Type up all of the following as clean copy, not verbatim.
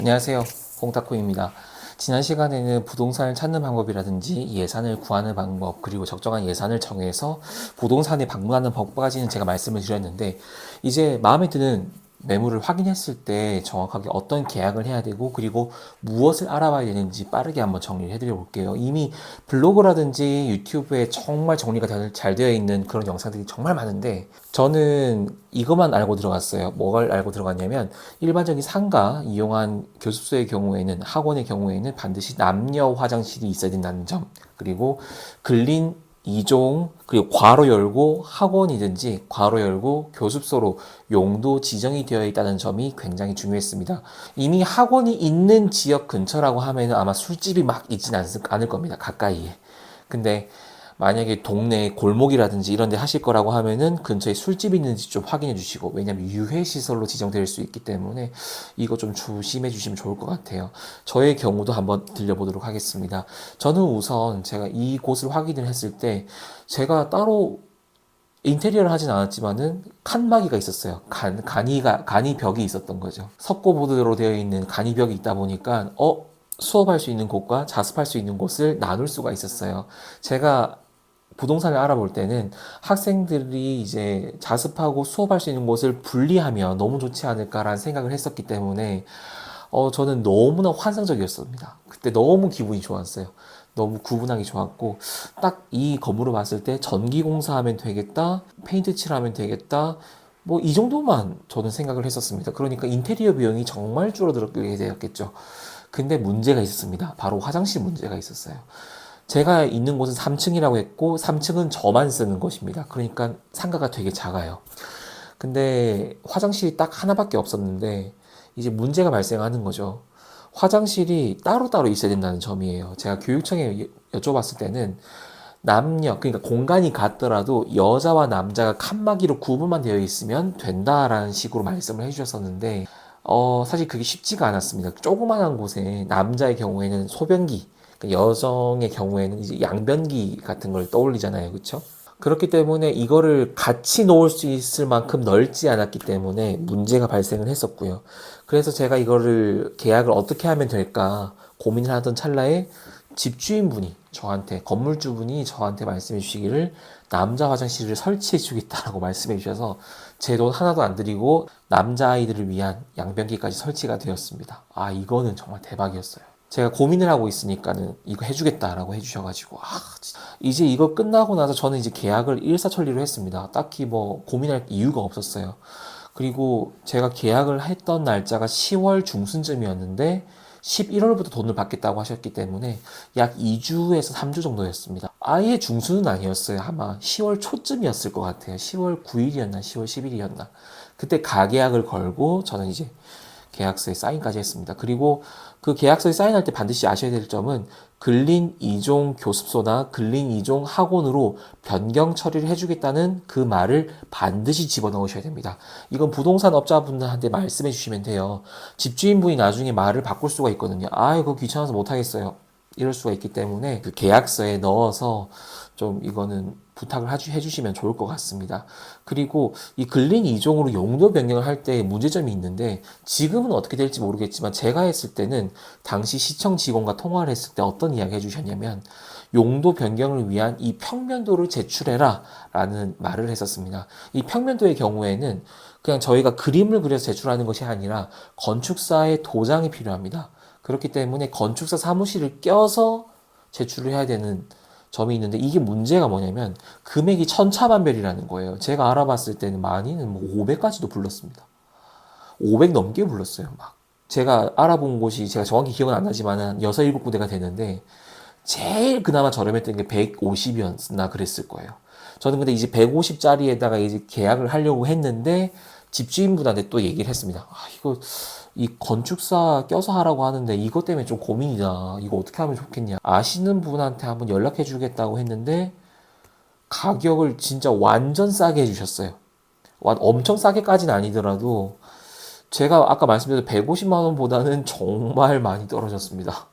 안녕하세요. 홍타코입니다. 지난 시간에는 부동산을 찾는 방법이라든지 예산을 구하는 방법, 그리고 적정한 예산을 정해서 부동산에 방문하는 법까지는 제가 말씀을 드렸는데, 이제 마음에 드는 매물을 확인했을 때 정확하게 어떤 계약을 해야 되고, 그리고 무엇을 알아봐야 되는지 빠르게 한번 정리를 해드려 볼게요. 이미 블로그라든지 유튜브에 정말 정리가 잘 되어 있는 그런 영상들이 정말 많은데, 저는 이것만 알고 들어갔어요. 뭐를 알고 들어갔냐면, 일반적인 상가 이용한 교습소의 경우에는, 학원의 경우에는 반드시 남녀 화장실이 있어야 된다는 점, 그리고 근린 2종, 그리고 괄호 열고 학원이든지 괄호 열고 교습소로 용도 지정이 되어 있다는 점이 굉장히 중요했습니다. 이미 학원이 있는 지역 근처라고 하면 아마 술집이 막 있진 않을 겁니다. 가까이에. 근데 만약에 동네 골목이라든지 이런 데 하실 거라고 하면은 근처에 술집이 있는지 좀 확인해 주시고, 왜냐면 유해시설로 지정될 수 있기 때문에 이거 좀 조심해 주시면 좋을 것 같아요. 저의 경우도 한번 들려보도록 하겠습니다. 저는 우선 제가 이 곳을 확인을 했을 때 제가 따로 인테리어를 하진 않았지만은 칸막이가 있었어요. 간이 벽이 있었던 거죠. 석고보드로 되어 있는 간이 벽이 있다 보니까 수업할 수 있는 곳과 자습할 수 있는 곳을 나눌 수가 있었어요. 제가 부동산을 알아볼 때는 학생들이 이제 자습하고 수업할 수 있는 곳을 분리하면 너무 좋지 않을까라는 생각을 했었기 때문에 저는 너무나 환상적이었습니다. 그때 너무 기분이 좋았어요. 너무 구분하기 좋았고, 딱 이 건물을 봤을 때 전기 공사하면 되겠다, 페인트 칠하면 되겠다, 뭐 이 정도만 저는 생각을 했었습니다. 그러니까 인테리어 비용이 정말 줄어들게 되었겠죠. 근데 문제가 있었습니다. 바로 화장실 문제가 있었어요. 제가 있는 곳은 3층이라고 했고, 3층은 저만 쓰는 곳입니다. 그러니까 상가가 되게 작아요. 근데 화장실이 딱 하나밖에 없었는데, 이제 문제가 발생하는 거죠. 화장실이 따로따로 있어야 된다는 점이에요. 제가 교육청에 여쭤봤을 때는 남녀, 그러니까 공간이 같더라도 여자와 남자가 칸막이로 구분만 되어 있으면 된다라는 식으로 말씀을 해주셨었는데, 사실 그게 쉽지가 않았습니다. 조그만한 곳에 남자의 경우에는 소변기, 그러니까 여성의 경우에는 이제 양변기 같은 걸 떠올리잖아요. 그렇죠? 그렇기 때문에 이거를 같이 놓을 수 있을 만큼 넓지 않았기 때문에 문제가 발생을 했었고요. 그래서 제가 이거를 계약을 어떻게 하면 될까 고민을 하던 찰나에 집주인분이 저한테, 건물주분이 저한테 말씀해 주시기를 남자 화장실을 설치해 주겠다라고 말씀해 주셔서 제 돈 하나도 안 들이고 남자아이들을 위한 양변기까지 설치가 되었습니다. 아, 이거는 정말 대박이었어요. 제가 고민을 하고 있으니까는 이거 해주겠다라고 해주셔가지고, 진짜. 이제 이거 끝나고 나서 저는 이제 계약을 일사천리로 했습니다. 딱히 뭐 고민할 이유가 없었어요. 그리고 제가 계약을 했던 날짜가 10월 중순쯤이었는데 11월부터 돈을 받겠다고 하셨기 때문에 약 2주에서 3주 정도였습니다. 아예 중순은 아니었어요. 아마 10월 초쯤이었을 것 같아요. 10월 9일이었나 10월 10일이었나. 그때 가계약을 걸고 저는 이제 계약서에 사인까지 했습니다. 그리고 그 계약서에 사인할 때 반드시 아셔야 될 점은 근린 2종 교습소나 근린 2종 학원으로 변경 처리를 해주겠다는 그 말을 반드시 집어넣으셔야 됩니다. 이건 부동산 업자분들한테 말씀해 주시면 돼요. 집주인분이 나중에 말을 바꿀 수가 있거든요. 이거 귀찮아서 못하겠어요. 이럴 수가 있기 때문에 그 계약서에 넣어서 좀 이거는 부탁을 해주시면 좋을 것 같습니다. 그리고 이 근린 2종으로 용도 변경을 할 때 문제점이 있는데, 지금은 어떻게 될지 모르겠지만 제가 했을 때는 당시 시청 직원과 통화를 했을 때 어떤 이야기 해주셨냐면, 용도 변경을 위한 이 평면도를 제출해라 라는 말을 했었습니다. 이 평면도의 경우에는 그냥 저희가 그림을 그려서 제출하는 것이 아니라 건축사의 도장이 필요합니다. 그렇기 때문에 건축사 사무실을 껴서 제출을 해야 되는 점이 있는데, 이게 문제가 뭐냐면 금액이 천차만별이라는 거예요. 제가 알아봤을 때는 많이는 뭐 500까지도 불렀습니다. 500 넘게 불렀어요. 막 제가 알아본 곳이 제가 정확히 기억은 안 나지만 6, 7군데가 되는데 제일 그나마 저렴했던 게 150이었나 그랬을 거예요. 저는 근데 이제 150짜리에다가 이제 계약을 하려고 했는데 집주인분한테 또 얘기를 했습니다. 이거 이 건축사 껴서 하라고 하는데 이것 때문에 좀 고민이다. 이거 어떻게 하면 좋겠냐. 아시는 분한테 한번 연락해 주겠다고 했는데 가격을 진짜 완전 싸게 해주셨어요. 엄청 싸게까지는 아니더라도 제가 아까 말씀드린 150만 원보다는 정말 많이 떨어졌습니다.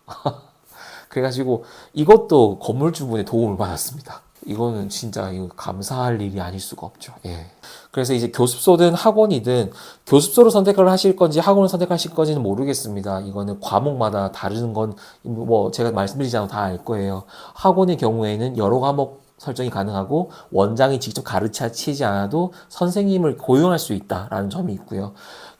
그래가지고 이것도 건물주분의 도움을 받았습니다. 이거는 진짜 이거 감사할 일이 아닐 수가 없죠. 예. 그래서 이제 교습소든 학원이든 교습소를 선택을 하실 건지 학원을 선택하실 건지는 모르겠습니다. 이거는 과목마다 다른 건 뭐 제가 말씀드리지 않아도 다 알 거예요. 학원의 경우에는 여러 과목 설정이 가능하고 원장이 직접 가르치지 않아도 선생님을 고용할 수 있다라는 점이 있고요.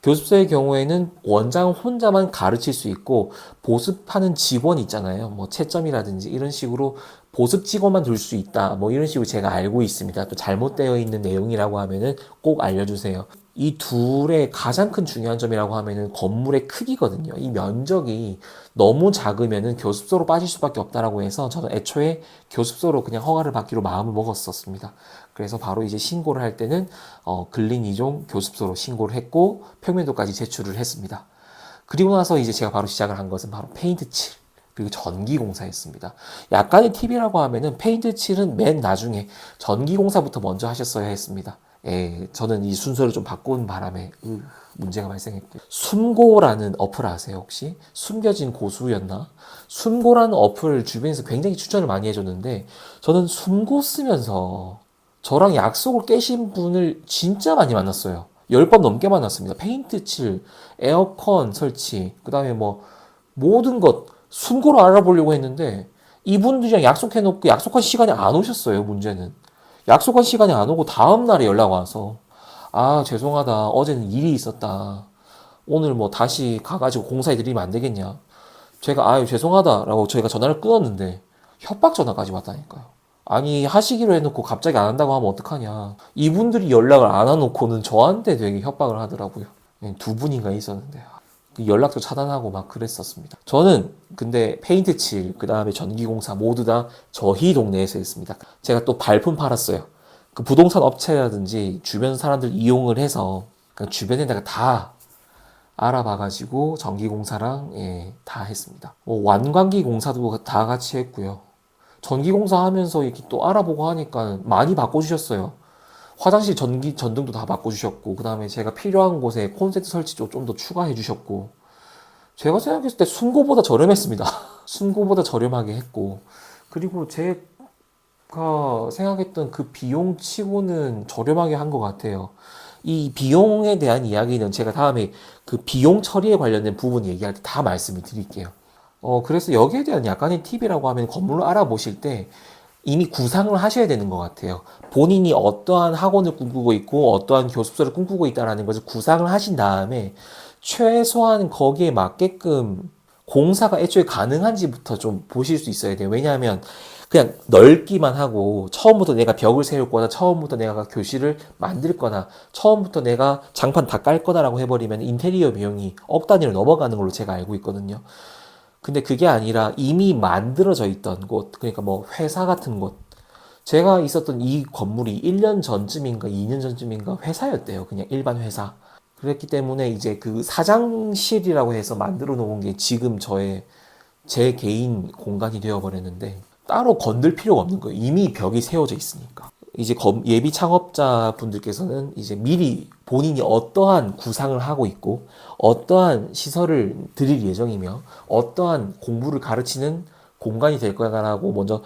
교습소의 경우에는 원장 혼자만 가르칠 수 있고 보습하는 직원이 있잖아요. 뭐 채점이라든지 이런 식으로 보습 직원만 둘 수 있다. 뭐 이런 식으로 제가 알고 있습니다. 또 잘못되어 있는 내용이라고 하면은 꼭 알려주세요. 이 둘의 가장 큰 중요한 점이라고 하면은 건물의 크기거든요. 이 면적이 너무 작으면은 교습소로 빠질 수밖에 없다라고 해서 저는 애초에 교습소로 그냥 허가를 받기로 마음을 먹었었습니다. 그래서 바로 이제 신고를 할 때는 근린 2종 교습소로 신고를 했고 평면도까지 제출을 했습니다. 그리고 나서 이제 제가 바로 시작을 한 것은 바로 페인트 칠 그리고 전기공사였습니다. 약간의 팁이라고 하면은 페인트 칠은 맨 나중에 전기공사부터 먼저 하셨어야 했습니다. 예, 저는 이 순서를 좀 바꾼 바람에 문제가 발생했고요. 숨고라는 어플 아세요 혹시? 숨겨진 고수였나? 숨고라는 어플 주변에서 굉장히 추천을 많이 해줬는데 저는 숨고 쓰면서 저랑 약속을 깨신 분을 진짜 많이 만났어요. 10번 넘게 만났습니다. 페인트 칠, 에어컨 설치, 그 다음에 뭐 모든 것 숨고로 알아보려고 했는데 이분들이랑 약속해놓고 약속한 시간에 안 오셨어요. 문제는 약속한 시간에 안 오고 다음날에 연락 와서 아 죄송하다 어제는 일이 있었다 오늘 뭐 다시 가가지고 공사해 드리면 안 되겠냐. 제가 아유 죄송하다라고 저희가 전화를 끊었는데 협박 전화까지 왔다니까요. 아니 하시기로 해놓고 갑자기 안 한다고 하면 어떡하냐. 이분들이 연락을 안 해놓고는 저한테 되게 협박을 하더라고요. 두 분인가 있었는데 연락도 차단하고 막 그랬었습니다. 저는 근데 페인트 칠, 그 다음에 전기공사 모두 다 저희 동네에서 했습니다. 제가 또 발품 팔았어요. 그 부동산 업체라든지 주변 사람들 이용을 해서 그냥 주변에다가 다 알아봐가지고 전기공사랑 예, 다 했습니다. 완광기 공사도 다 같이 했고요. 전기공사 하면서 이렇게 또 알아보고 하니까 많이 바꿔주셨어요. 화장실 전등도 다 바꿔주셨고, 그 다음에 제가 필요한 곳에 콘센트 설치도 좀 더 추가해 주셨고, 제가 생각했을 때 순고보다 저렴했습니다. 순고보다 저렴하게 했고, 그리고 제가 생각했던 그 비용 치고는 저렴하게 한 것 같아요. 이 비용에 대한 이야기는 제가 다음에 그 비용 처리에 관련된 부분 얘기할 때 다 말씀을 드릴게요. 그래서 여기에 대한 약간의 팁이라고 하면 건물을 알아보실 때 이미 구상을 하셔야 되는 것 같아요. 본인이 어떠한 학원을 꿈꾸고 있고 어떠한 교습소를 꿈꾸고 있다는 것을 구상을 하신 다음에 최소한 거기에 맞게끔 공사가 애초에 가능한지부터 좀 보실 수 있어야 돼요. 왜냐하면 그냥 넓기만 하고 처음부터 내가 벽을 세울 거나 처음부터 내가 교실을 만들 거나 처음부터 내가 장판 다 깔 거다라고 해버리면 인테리어 비용이 억 단위로 넘어가는 걸로 제가 알고 있거든요. 근데 그게 아니라 이미 만들어져 있던 곳, 그러니까 뭐 회사 같은 곳. 제가 있었던 이 건물이 1년 전쯤인가 2년 전쯤인가 회사였대요. 그냥 일반 회사. 그랬기 때문에 이제 그 사장실이라고 해서 만들어 놓은 게 지금 제 개인 공간이 되어 버렸는데 따로 건들 필요가 없는 거예요. 이미 벽이 세워져 있으니까. 이제 예비 창업자 분들께서는 이제 미리 본인이 어떠한 구상을 하고 있고 어떠한 시설을 드릴 예정이며 어떠한 공부를 가르치는 공간이 될 거라고 먼저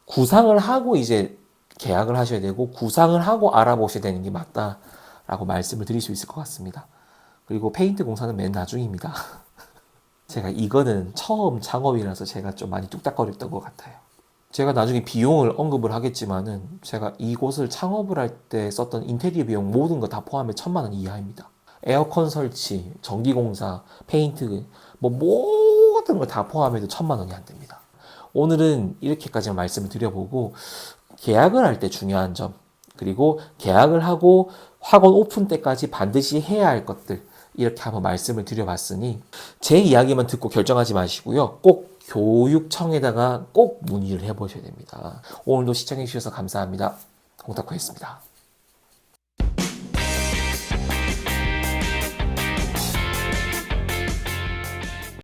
구상을 하고 이제 계약을 하셔야 되고 구상을 하고 알아보셔야 되는 게 맞다라고 말씀을 드릴 수 있을 것 같습니다. 그리고 페인트 공사는 맨 나중입니다. 제가 이거는 처음 창업이라서 제가 좀 많이 뚝딱거렸던 것 같아요. 제가 나중에 비용을 언급을 하겠지만은 제가 이곳을 창업을 할 때 썼던 인테리어 비용 모든 거 다 포함해 1,000만 원 이하입니다. 에어컨 설치, 전기공사, 페인트 뭐 모든 걸 다 포함해도 1,000만 원이 안 됩니다. 오늘은 이렇게까지만 말씀을 드려보고 계약을 할 때 중요한 점 그리고 계약을 하고 학원 오픈 때까지 반드시 해야 할 것들 이렇게 한번 말씀을 드려봤으니 제 이야기만 듣고 결정하지 마시고요. 꼭 교육청에다가 꼭 문의를 해보셔야 됩니다. 오늘도 시청해주셔서 감사합니다. 홍탁호였습니다.